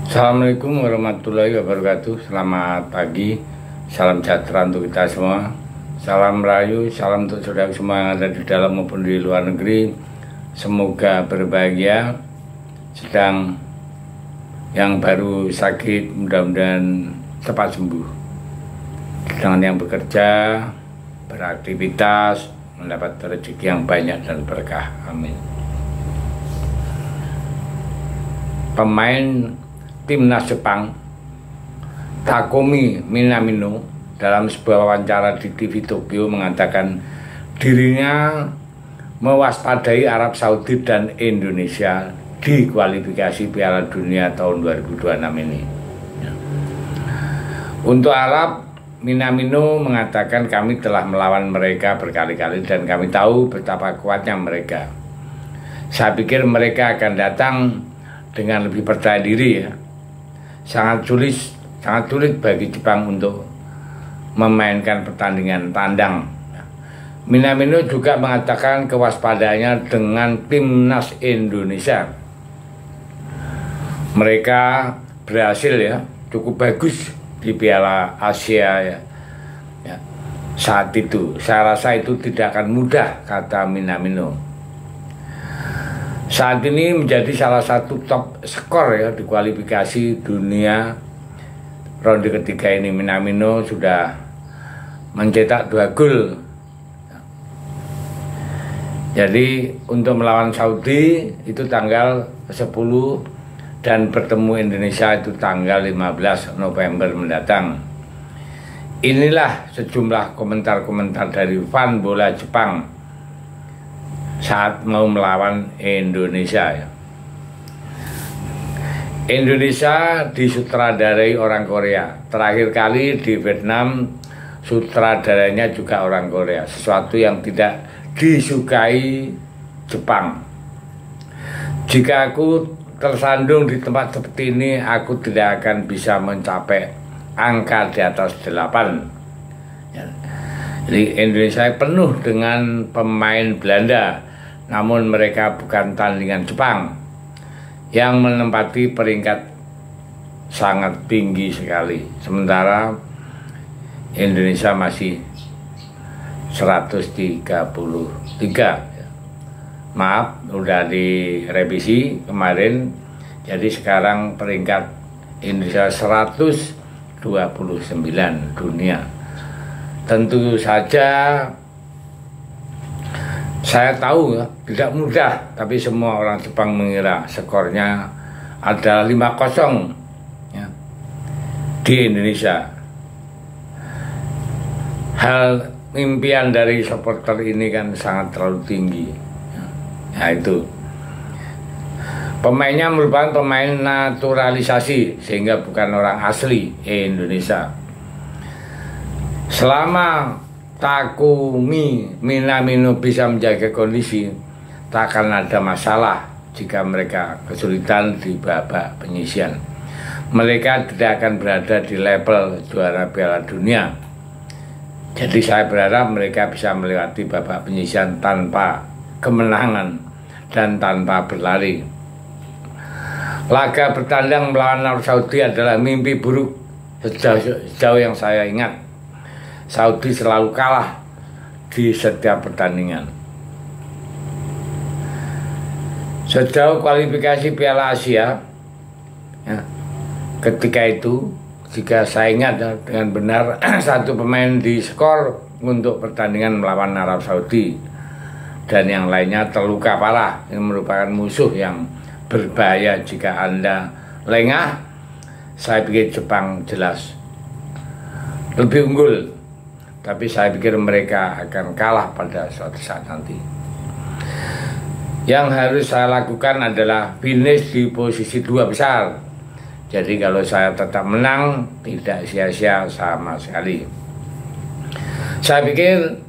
Assalamualaikum warahmatullahi wabarakatuh. Selamat pagi, salam sejahtera untuk kita semua. Salam rayu, salam untuk saudara semua yang ada di dalam maupun di luar negeri. Semoga berbahagia. Sedang yang baru sakit, mudah-mudahan cepat sembuh. Sedang yang bekerja, beraktivitas, mendapat rezeki yang banyak dan berkah. Amin. Pemain timnas Jepang Takumi Minamino dalam sebuah wawancara di TV Tokyo mengatakan dirinya mewaspadai Arab Saudi dan Indonesia di kualifikasi Piala Dunia tahun 2026 ini. Untuk Arab, Minamino mengatakan kami telah melawan mereka berkali-kali dan kami tahu betapa kuatnya mereka. Saya pikir mereka akan datang dengan lebih percaya diri ya. Sangat sulit bagi Jepang untuk memainkan pertandingan tandang. Minamino juga mengatakan kewaspadaannya dengan timnas Indonesia. Mereka berhasil ya, cukup bagus di Piala Asia ya. Saat itu, saya rasa itu tidak akan mudah, kata Minamino. Saat ini menjadi salah satu top skor ya di kualifikasi dunia ronde ketiga ini. Minamino sudah mencetak 2 gol. Jadi untuk melawan Saudi itu tanggal 10 dan bertemu Indonesia itu tanggal 15 November mendatang. Inilah sejumlah komentar-komentar dari fan bola Jepang saat mau melawan Indonesia ya. Indonesia disutradarai orang Korea. Terakhir kali di Vietnam sutradaranya juga orang Korea. Sesuatu yang tidak disukai Jepang. Jika aku tersandung di tempat seperti ini, aku tidak akan bisa mencapai angka di atas 8 ya. Jadi Indonesia penuh dengan pemain Belanda, namun mereka bukan tandingan Jepang yang menempati peringkat sangat tinggi sekali. Sementara Indonesia masih 133. Maaf, udah direvisi kemarin. Jadi sekarang peringkat Indonesia 129 dunia. Tentu saja saya tahu ya, tidak mudah, tapi semua orang Jepang mengira skornya ada 5-0 ya, di Indonesia. Hal impian dari supporter ini kan sangat terlalu tinggi ya, itu pemainnya merupakan pemain naturalisasi sehingga bukan orang asli Indonesia. Selama Takumi Minamino bisa menjaga kondisi, tak akan ada masalah jika mereka kesulitan di babak penyisian. Mereka tidak akan berada di level juara Piala Dunia. Jadi saya berharap mereka bisa melewati babak penyisian tanpa kemenangan dan tanpa berlari. Laga bertandang melawan Arab Saudi adalah mimpi buruk sejauh yang saya ingat. Saudi selalu kalah di setiap pertandingan. Sejauh kualifikasi Piala Asia ya, ketika itu jika saya ingat dengan benar satu pemain di skor untuk pertandingan melawan Arab Saudi dan yang lainnya terluka parah. Ini merupakan musuh yang berbahaya. Jika Anda lengah, saya pikir Jepang jelas lebih unggul, tapi saya pikir mereka akan kalah pada suatu saat nanti. Yang harus saya lakukan adalah finish di posisi 2 besar. Jadi kalau saya tetap menang, tidak sia-sia sama sekali. Saya pikir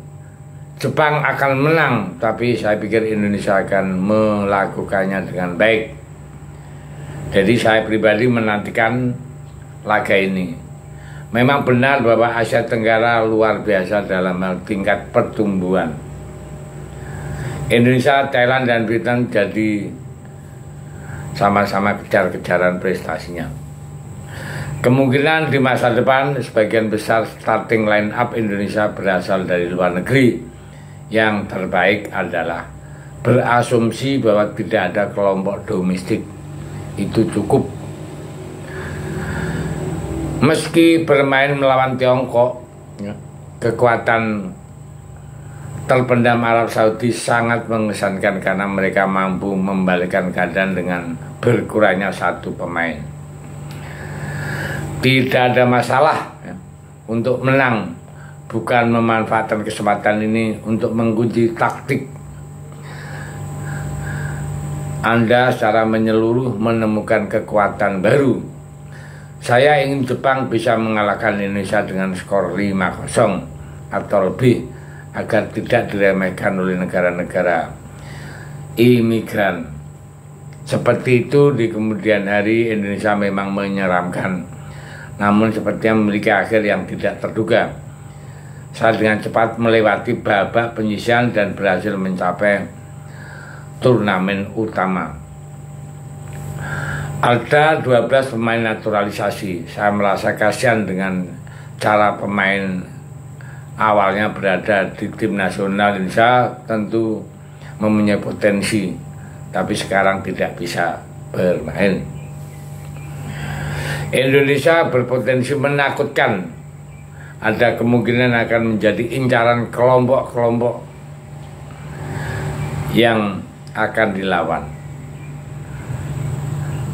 Jepang akan menang, tapi saya pikir Indonesia akan melakukannya dengan baik. Jadi saya pribadi menantikan laga ini. Memang benar bahwa Asia Tenggara luar biasa dalam hal tingkat pertumbuhan. Indonesia, Thailand, dan Vietnam jadi sama-sama kejar-kejaran prestasinya. Kemungkinan di masa depan sebagian besar starting line up Indonesia berasal dari luar negeri. Yang terbaik adalah berasumsi bahwa tidak ada kelompok domestik. Itu cukup. Meski bermain melawan Tiongkok, kekuatan terpendam Arab Saudi sangat mengesankan karena mereka mampu membalikkan keadaan dengan berkurangnya satu pemain. Tidak ada masalah untuk menang, bukan memanfaatkan kesempatan ini untuk menguji taktik Anda secara menyeluruh menemukan kekuatan baru. Saya ingin Jepang bisa mengalahkan Indonesia dengan skor 5-0 atau lebih agar tidak diremehkan oleh negara-negara imigran. Seperti itu di kemudian hari Indonesia memang menyeramkan, namun sepertinya memiliki akhir yang tidak terduga. Saya dengan cepat melewati babak penyisihan dan berhasil mencapai turnamen utama. Ada 12 pemain naturalisasi. Saya merasa kasihan dengan cara pemain awalnya berada di tim nasional Indonesia, tentu mempunyai potensi, tapi sekarang tidak bisa bermain. Indonesia berpotensi menakutkan. Ada kemungkinan akan menjadi incaran kelompok-kelompok yang akan dilawan.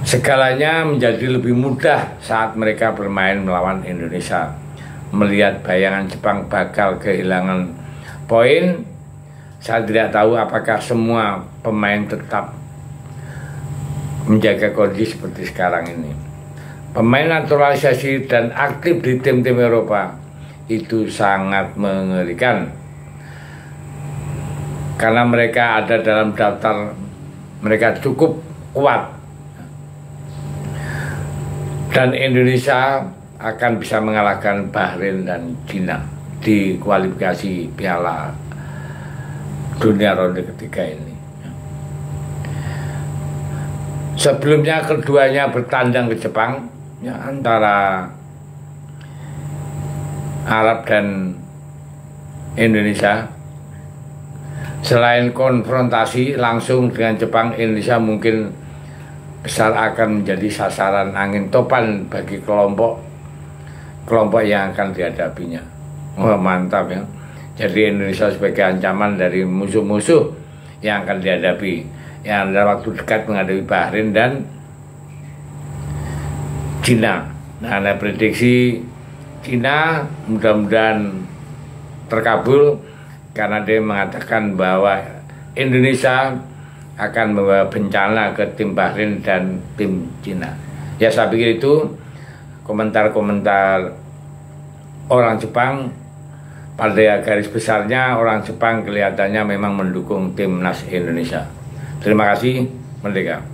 Segalanya menjadi lebih mudah saat mereka bermain melawan Indonesia. Melihat bayangan Jepang bakal kehilangan poin, saya tidak tahu apakah semua pemain tetap menjaga kondisi seperti sekarang ini. Pemain naturalisasi dan aktif di tim-tim Eropa itu sangat mengerikan karena mereka ada dalam daftar, mereka cukup kuat, dan Indonesia akan bisa mengalahkan Bahrain dan Cina di kualifikasi Piala Dunia ronde ketiga ini. Sebelumnya keduanya bertandang ke Jepang, antara Arab dan Indonesia. Selain konfrontasi langsung dengan Jepang, Indonesia mungkin besar akan menjadi sasaran angin topan bagi kelompok yang akan dihadapinya. Wah, mantap ya. Jadi Indonesia sebagai ancaman dari musuh-musuh yang akan dihadapi, yang dalam waktu dekat menghadapi Bahrain dan Cina. Nah, ada prediksi Cina mudah-mudahan terkabul karena dia mengatakan bahwa Indonesia akan membawa bencana ke tim Bahrain dan tim Cina. Ya, saya pikir itu komentar-komentar orang Jepang. Pada garis besarnya orang Jepang kelihatannya memang mendukung timnas Indonesia. Terima kasih, Merdeka.